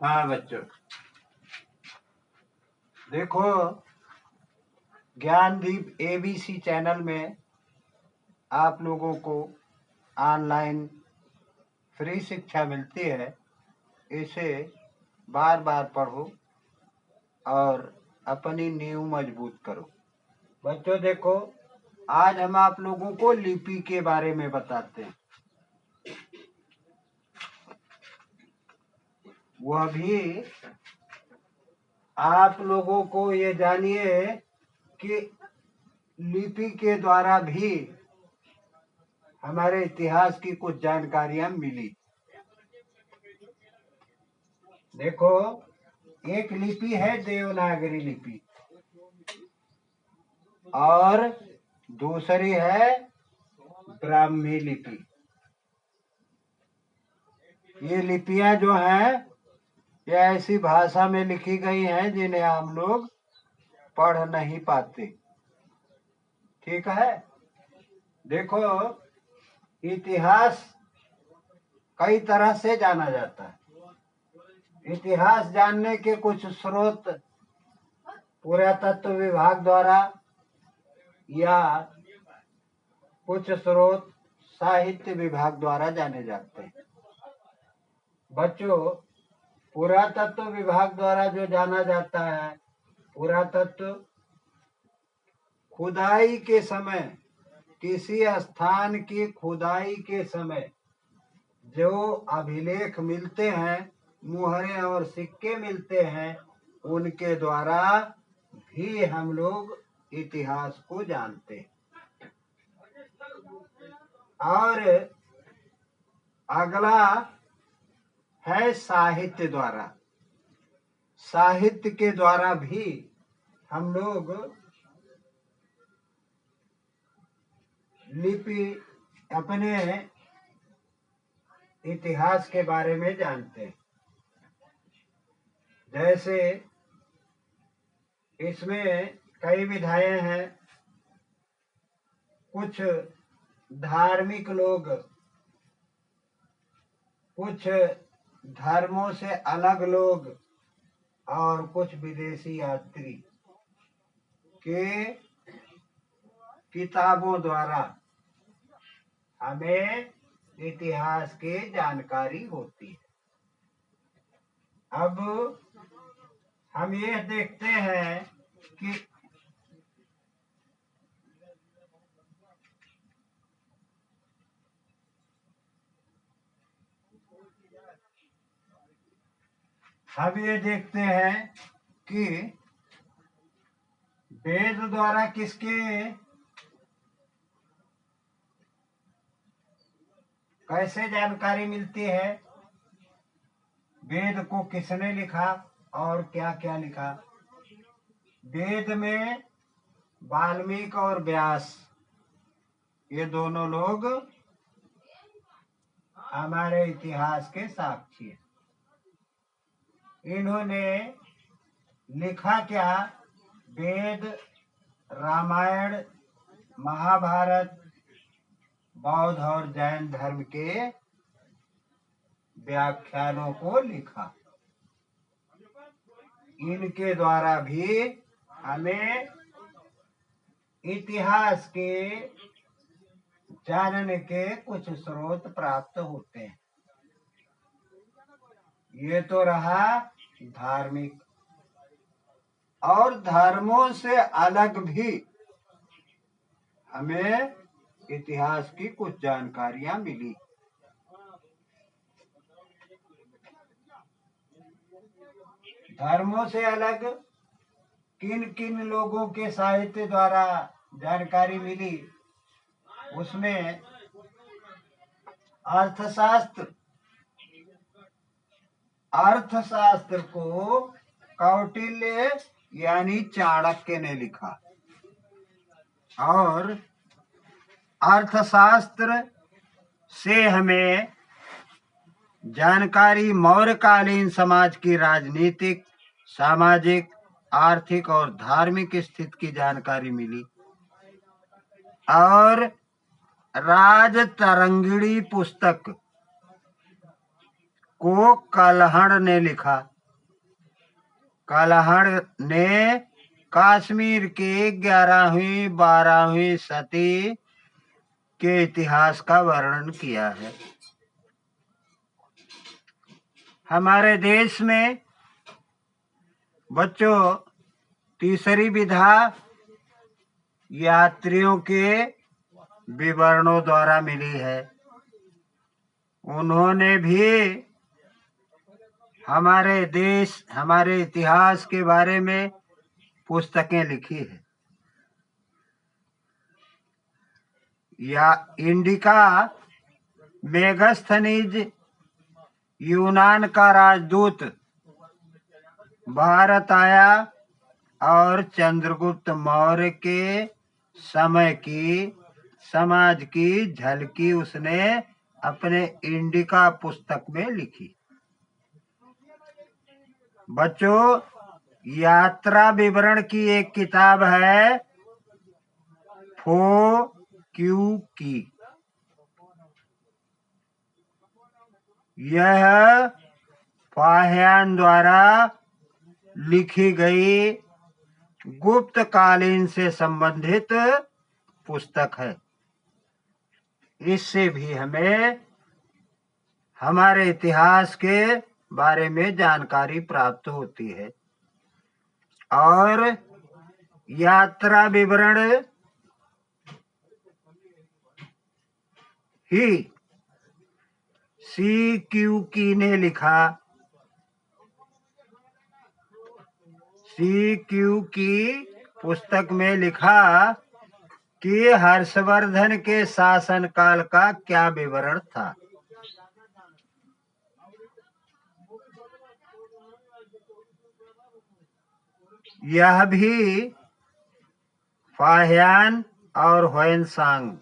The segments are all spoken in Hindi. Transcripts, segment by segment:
हाँ बच्चों, देखो, ज्ञानदीप एबीसी चैनल में आप लोगों को ऑनलाइन फ्री शिक्षा मिलती है। इसे बार बार पढ़ो और अपनी नींव मजबूत करो। बच्चों देखो, आज हम आप लोगों को लिपि के बारे में बताते हैं। वह भी आप लोगों को ये जानिए कि लिपि के द्वारा भी हमारे इतिहास की कुछ जानकारियां मिली। देखो, एक लिपि है देवनागरी लिपि और दूसरी है ब्राह्मी लिपि। ये लिपियां जो हैं, ये ऐसी भाषा में लिखी गई हैं जिन्हें हम लोग पढ़ नहीं पाते। ठीक है। देखो, इतिहास कई तरह से जाना जाता है। इतिहास जानने के कुछ स्रोत पुरातत्व विभाग द्वारा या कुछ स्रोत साहित्य विभाग द्वारा जाने जाते हैं। बच्चों, पुरातत्व विभाग द्वारा जो जाना जाता है, पुरातत्व खुदाई के समय, किसी स्थान की खुदाई के समय जो अभिलेख मिलते हैं, मुहरें और सिक्के मिलते हैं, उनके द्वारा भी हम लोग इतिहास को जानते हैं। और अगला है साहित्य द्वारा। साहित्य के द्वारा भी हम लोग लिपि अपने इतिहास के बारे में जानते हैं। जैसे इसमें कई विधाएं हैं। कुछ धार्मिक लोग, कुछ धर्मों से अलग लोग और कुछ विदेशी यात्री के किताबों द्वारा हमें इतिहास की जानकारी होती है। अब हम ये देखते हैं कि वेद द्वारा किसके कैसे जानकारी मिलती है, वेद को किसने लिखा और क्या क्या लिखा। वेद में वाल्मीकि और व्यास, ये दोनों लोग हमारे इतिहास के साक्षी हैं। इन्होंने लिखा क्या? वेद, रामायण, महाभारत, बौद्ध और जैन धर्म के व्याख्यानों को लिखा। इनके द्वारा भी हमें इतिहास के जानने के कुछ स्रोत प्राप्त होते हैं। ये तो रहा धार्मिक। और धर्मों से अलग भी हमें इतिहास की कुछ जानकारियां मिली। धर्मों से अलग किन किन लोगों के साहित्य द्वारा जानकारी मिली, उसमें अर्थशास्त्र को कौटिल्य यानी चाणक्य ने लिखा। और अर्थशास्त्र से हमें जानकारी मौर्यकालीन समाज की राजनीतिक, सामाजिक, आर्थिक और धार्मिक स्थिति की जानकारी मिली। और राजतरंगिणी पुस्तक को कल्हड़ ने लिखा। कल्हड़ ने कश्मीर के 11वीं 12वीं सदी के इतिहास का वर्णन किया है। हमारे देश में बच्चों तीसरी विधा यात्रियों के विवरणों द्वारा मिली है। उन्होंने भी हमारे देश, हमारे इतिहास के बारे में पुस्तकें लिखी है। या इंडिका मेगास्थनीज यूनान का राजदूत भारत आया और चंद्रगुप्त मौर्य के समय की समाज की झलकी उसने अपने इंडिका पुस्तक में लिखी। बच्चों, यात्रा विवरण की एक किताब है फो क्यू की। यह फाहियान द्वारा लिखी गई गुप्त कालीन से संबंधित पुस्तक है। इससे भी हमें हमारे इतिहास के बारे में जानकारी प्राप्त होती है। और यात्रा विवरण ही CQ की ने लिखा। CQ की पुस्तक में लिखा कि हर्षवर्धन के शासनकाल का क्या विवरण था। यह भी फाहियान और ह्वेनसांग,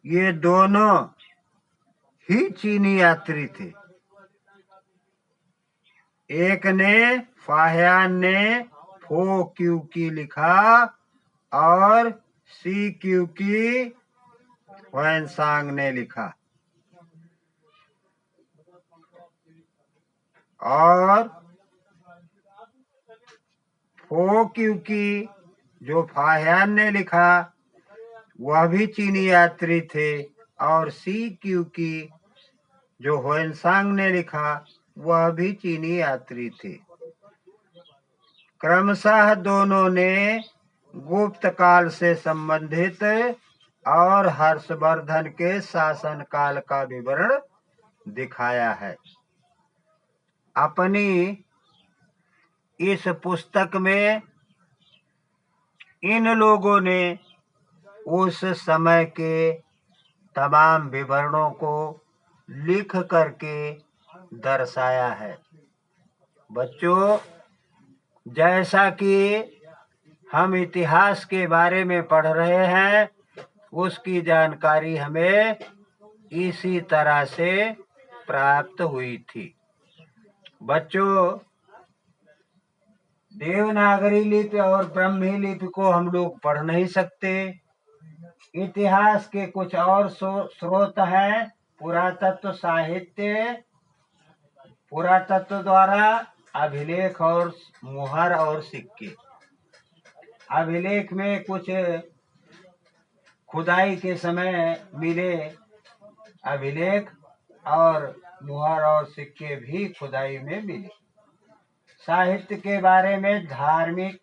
ये दोनों ही चीनी यात्री थे। एक ने, फाहियान ने फो क्यू की लिखा और CQ की ह्वेनसांग ने लिखा। और फो क्यू की जो फाहियान ने लिखा वह भी चीनी यात्री थे, और CQ की जो ह्वेनसांग ने लिखा वह भी चीनी यात्री थे। क्रमशः दोनों ने गुप्त काल से संबंधित और हर्षवर्धन के शासनकाल का विवरण दिखाया है। अपनी इस पुस्तक में इन लोगों ने उस समय के तमाम विवरणों को लिख करके दर्शाया है। बच्चों, जैसा कि हम इतिहास के बारे में पढ़ रहे हैं, उसकी जानकारी हमें इसी तरह से प्राप्त हुई थी। बच्चों, देवनागरी लिपि और ब्राह्मी लिपि को हम लोग पढ़ नहीं सकते। इतिहास के कुछ और स्रोत हैं। पुरातत्व साहित्य, पुरातत्व द्वारा अभिलेख और मुहर और सिक्के। अभिलेख में कुछ खुदाई के समय मिले अभिलेख, और मुहर और सिक्के भी खुदाई में मिले। साहित्य के बारे में धार्मिक,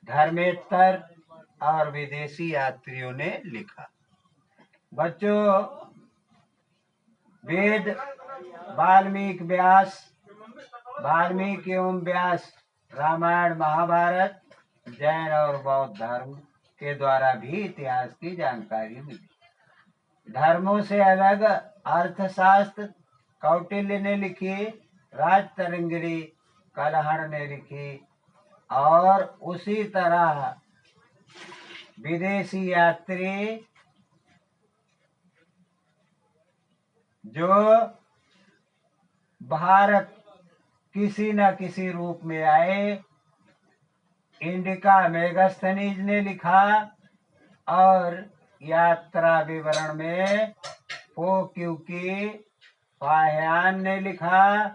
धर्मेतर और विदेशी यात्रियों ने लिखा। बच्चों, वेद वाल्मीकि व्यास, वाल्मीकि एवं व्यास रामायण महाभारत, जैन और बौद्ध धर्म के द्वारा भी इतिहास की जानकारी मिली। धर्मों से अलग अर्थशास्त्र कौटिल्य ने लिखी, राजतरंगिणी कल्हड़ ने लिखी, और उसी तरह विदेशी यात्री जो भारत किसी न किसी रूप में आए, इंडिका मेगास्थनीज ने लिखा, और यात्रा विवरण में फो क्यू की फाह्यान ने लिखा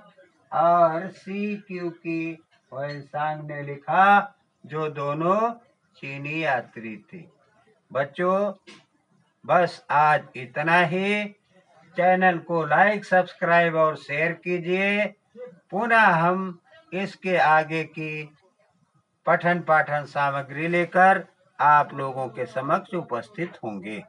और CQ की हुएनसांग ने लिखा, जो दोनों चीनी यात्री थे। बच्चों, बस आज इतना ही। चैनल को लाइक, सब्सक्राइब और शेयर कीजिए। पुनः हम इसके आगे की पठन पाठन सामग्री लेकर आप लोगों के समक्ष उपस्थित होंगे।